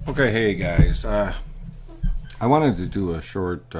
Okay, hey guys. I wanted to do a short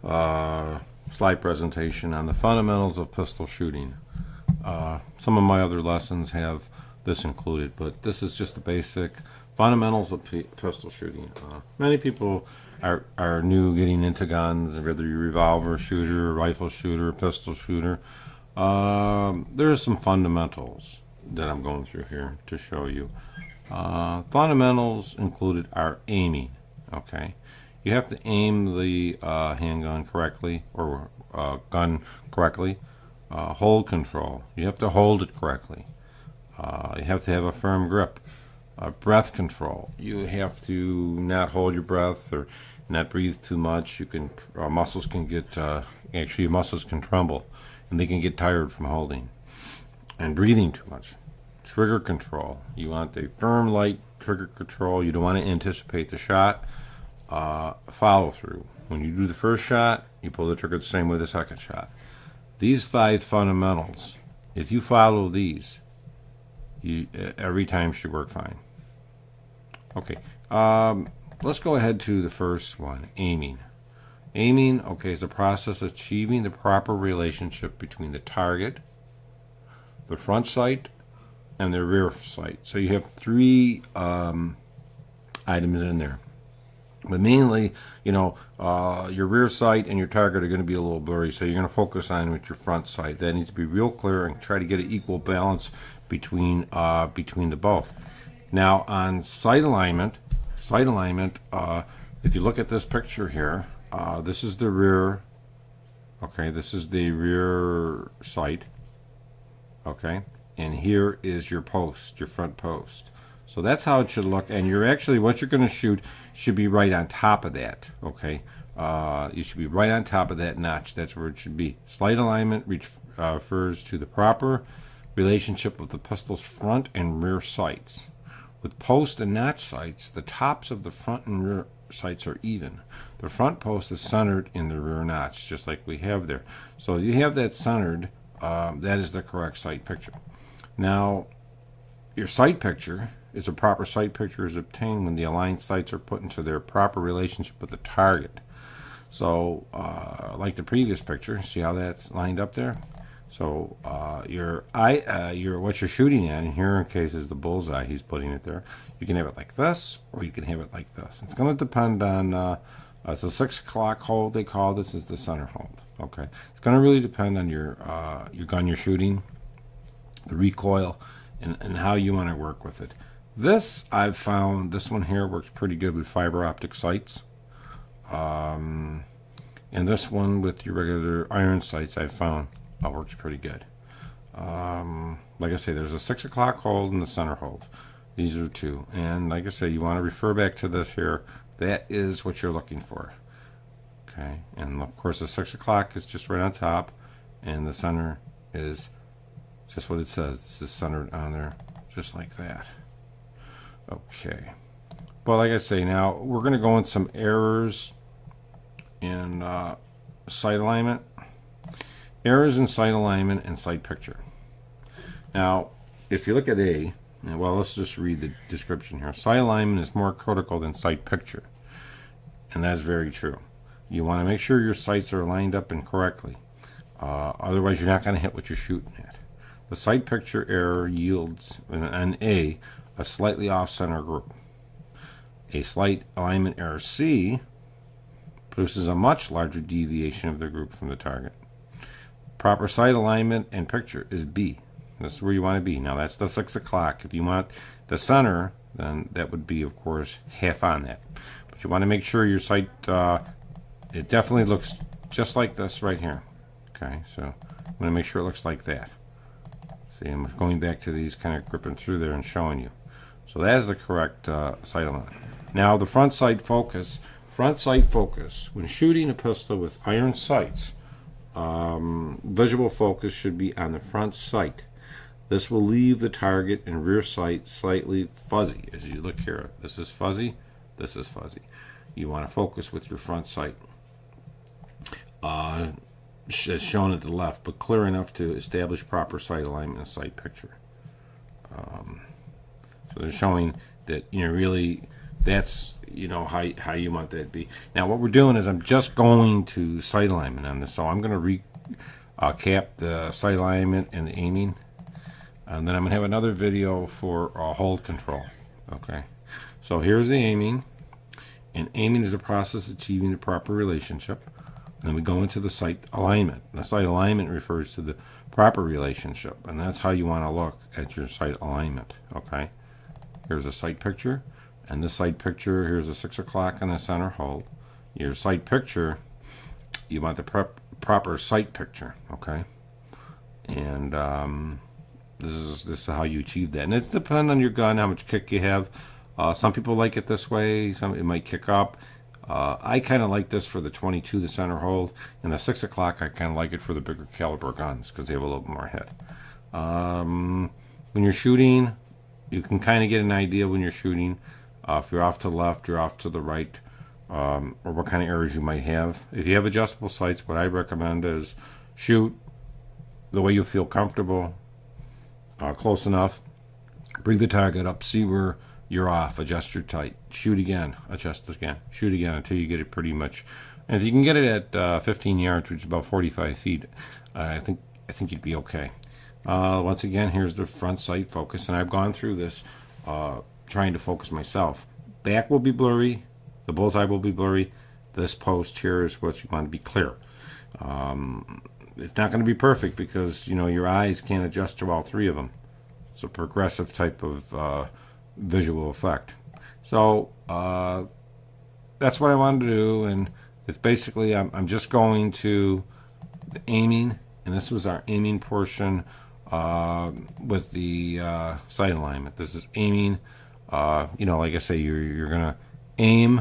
slide presentation on the fundamentals of pistol shooting. Some of my other lessons have this included, but this is just the basic fundamentals of pistol shooting. Many people are new getting into guns, whether you're a revolver shooter, a rifle shooter, a pistol shooter. There are some fundamentals that I'm going through here to show you. Fundamentals included are aiming. Okay, you have to aim the handgun correctly or gun correctly. Hold control. You have to hold it correctly. You have to have a firm grip. Breath control. You have to not hold your breath or not breathe too much. You can muscles can get actually your muscles can tremble and they can get tired from holding and breathing too much. Trigger control. You want a firm, light trigger control. You don't want to anticipate the shot. Follow through. When you do the first shot, you pull the trigger the same way the second shot. These 5 fundamentals, if you follow these, every time should work fine. Okay, let's go ahead to the first one, aiming. Aiming, okay, is the process of achieving the proper relationship between the target, the front sight, and the rear sight. So you have 3 items in there. But mainly, your rear sight and your target are going to be a little blurry, so you're going to focus on with your front sight. That needs to be real clear and try to get an equal balance between the both. Now on sight alignment, if you look at this picture here, this is the rear. Okay, this is the rear sight. Okay, and here is your post, your front post. So that's how it should look, and you're actually, what you're going to shoot should be right on top of that, okay? You should be right on top of that notch. That's where it should be. Sight alignment refers to the proper relationship of the pistol's front and rear sights. With post and notch sights, the tops of the front and rear sights are even. The front post is centered in the rear notch, just like we have there. So you have that centered, that is the correct sight picture. Now, your sight picture is a proper sight picture is obtained when the aligned sights are put into their proper relationship with the target. So, like the previous picture, see how that's lined up there? So, what you're shooting at, and here in case is the bullseye, he's putting it there. You can have it like this, or you can have it like this. It's going to depend on, it's a 6 o'clock hold, they call this is the center hold. Okay, it's going to really depend on your gun you're shooting, the recoil, and how you want to work with it. This, I've found, this one here works pretty good with fiber optic sights. And this one with your regular iron sights, I've found works pretty good. Like I say, there's a 6 o'clock hold and the center hold. These are 2. And like I say, you want to refer back to this here. That is what you're looking for. Okay. And of course, the 6 o'clock is just right on top. And the center is just what it says. This is centered on there, just like that. Okay. But like I say, now we're going to go in some errors in sight alignment. Errors in sight alignment and sight picture. Now, if you look at A, well, let's just read the description here. Sight alignment is more critical than sight picture. And that's very true. You want to make sure your sights are lined up and correctly. Otherwise, you're not going to hit what you're shooting at. The sight picture error yields an A, a slightly off-center group. A slight alignment error C produces a much larger deviation of the group from the target. Proper sight alignment and picture is B. This is where you want to be. Now that's the 6 o'clock. If you want the center, then that would be, of course, half on that. But you want to make sure your sight, it definitely looks just like this right here. Okay, so I'm going to make sure it looks like that. See, I'm going back to these, kind of gripping through there and showing you. So that is the correct sight alignment. Now the front sight focus. Front sight focus. When shooting a pistol with iron sights, visual focus should be on the front sight. This will leave the target and rear sight slightly fuzzy. As you look here, this is fuzzy, this is fuzzy. You want to focus with your front sight. As shown at the left, but clear enough to establish proper sight alignment and sight picture. So they're showing that really that's, you know, how you want that to be. Now what we're doing is I'm just going to sight alignment on this, so I'm going to recap the sight alignment and the aiming, and then I'm going to have another video for hold control. Okay, so here's the aiming, and aiming is a process of achieving the proper relationship. And then we go into the sight alignment. The sight alignment refers to the proper relationship, and that's how you want to look at your sight alignment. Okay, here's a sight picture, and this sight picture, here's a 6 o'clock and a center hold. Your sight picture, you want the proper sight picture. Okay, and this is how you achieve that, and it's dependent on your gun, how much kick you have. Some people like it this way. Some it might kick up. I kind of like this for the 22, the center hold, and the 6 o'clock. I kind of like it for the bigger caliber guns because they have a little more head. When you're shooting, you can kind of get an idea when you're shooting if you're off to the left, you're off to the right, or what kind of errors you might have. If you have adjustable sights, what I recommend is shoot the way you feel comfortable, close enough. Bring the target up, see where you're off, adjust your tight, shoot again, adjust again, shoot again until you get it pretty much. And if you can get it at 15 yards, which is about 45 feet, I think you'd be okay. Once again, here's the front sight focus, and I've gone through this trying to focus myself. Back will be blurry, the bullseye will be blurry. This post here is what you want to be clear. It's not going to be perfect because, you know, your eyes can't adjust to all three of them. It's a progressive type of visual effect. So that's what I wanted to do, and it's basically I'm just going to the aiming, and this was our aiming portion with the sight alignment. This is aiming. You know, like I say, you're gonna aim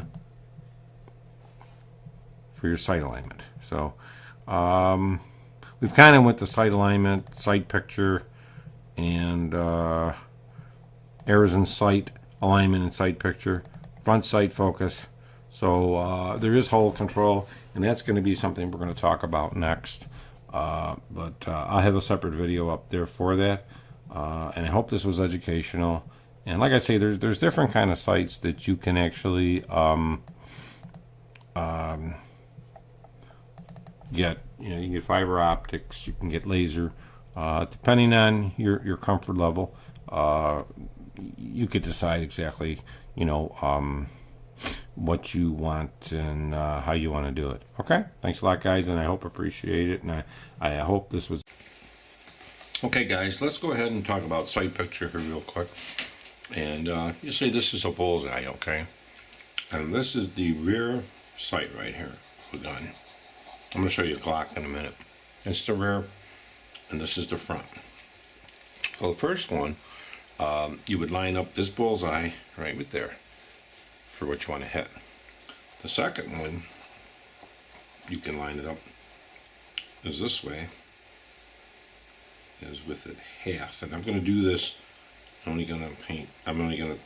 for your sight alignment. So we've kind of went the sight alignment, sight picture, and errors in sight alignment and sight picture, front sight focus. So there is hold control, and that's going to be something we're going to talk about next. But I'll have a separate video up there for that, and I hope this was educational. And like I say, there's different kind of sights that you can actually get. You know, you can get fiber optics, you can get laser, depending on your comfort level. You could decide exactly, you know, what you want and how you want to do it. Okay, thanks a lot, guys, and I hope appreciate it, and I hope this was okay. Guys, let's go ahead and talk about sight picture here real quick. And you see this is a bullseye, okay, and this is the rear sight right here of the gun. I'm going to show you a Glock in a minute. It's the rear, and this is the front. So the first one, you would line up this bullseye right there for what you want to hit. The second one, you can line it up is this way, is with it half. And I'm going to do this, I'm only going to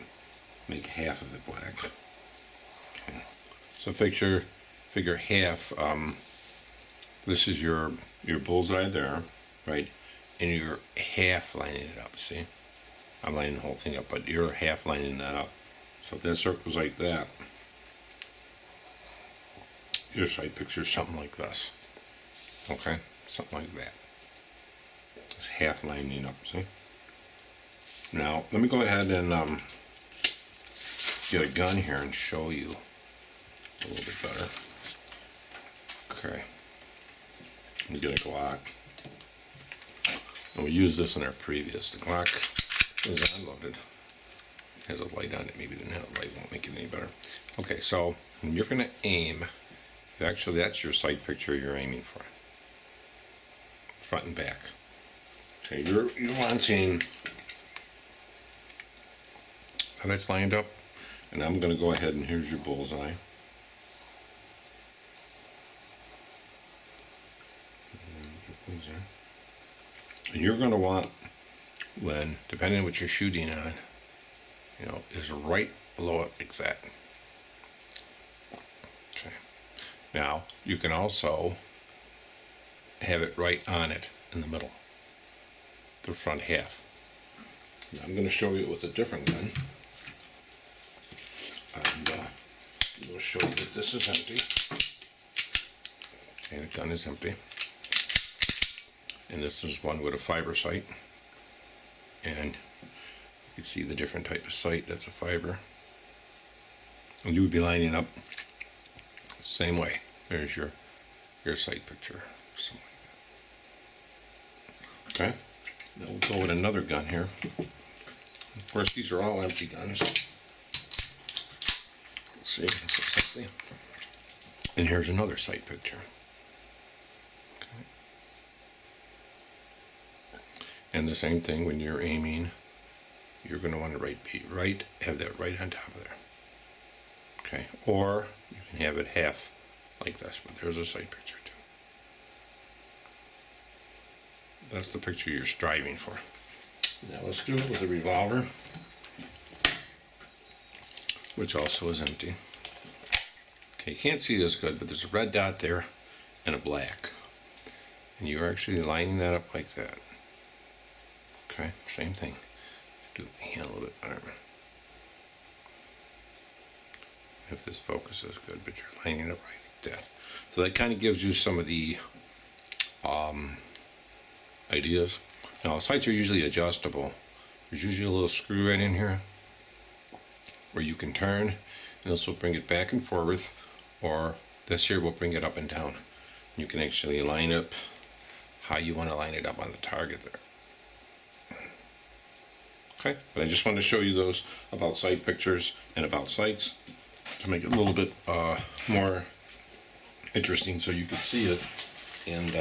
make half of it black. Okay. So figure half, this is your bullseye there, right? And you're half lining it up, see? I'm lining the whole thing up, but you're half lining that up. So if that circle's like that, your sight picture is something like this. Okay? Something like that. It's half lining up, see? Now, let me go ahead and get a gun here and show you a little bit better. Okay. Let me get a Glock. And we used this in our previous. The Glock is unloaded. Has a light on it. Maybe the light won't make it any better. Okay, so when you're going to aim, actually that's your sight picture you're aiming for. Front and back. Okay, you're wanting how that's lined up, and I'm going to go ahead and here's your bullseye. And you're going to want, when, depending on what you're shooting on, you know, is right below it like that. Okay. Now, you can also have it right on it in the middle, the front half. Now, I'm going to show you with a different gun. show you that this is empty. Okay, the gun is empty. And this is one with a fiber sight. And you can see the different type of sight. That's a fiber. And you would be lining up the same way. There's your sight picture. Something like that. Okay. Now we'll go with another gun here. Of course, these are all empty guns. Let's see, this is empty. And here's another sight picture. Okay. And the same thing when you're aiming, you're going to want to have that right on top of there. Okay, or you can have it half like this, but there's a sight picture too. That's the picture you're striving for. Now let's do it with a revolver, which also is empty. Okay, you can't see this good, but there's a red dot there and a black. And you're actually lining that up like that. Okay, same thing. Do it with my hand a little bit better. If this focus is good, but you're lining it up right like that. So that kind of gives you some of the ideas. Now, sights are usually adjustable. There's usually a little screw right in here where you can turn, and this will bring it back and forth, or this here will bring it up and down. You can actually line up how you want to line it up on the target there. Okay, but I just wanted to show you those about sight pictures and about sights to make it a little bit more interesting so you could see it. And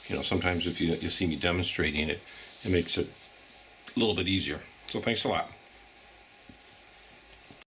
you know, sometimes if you see me demonstrating it, it makes it a little bit easier. So thanks a lot.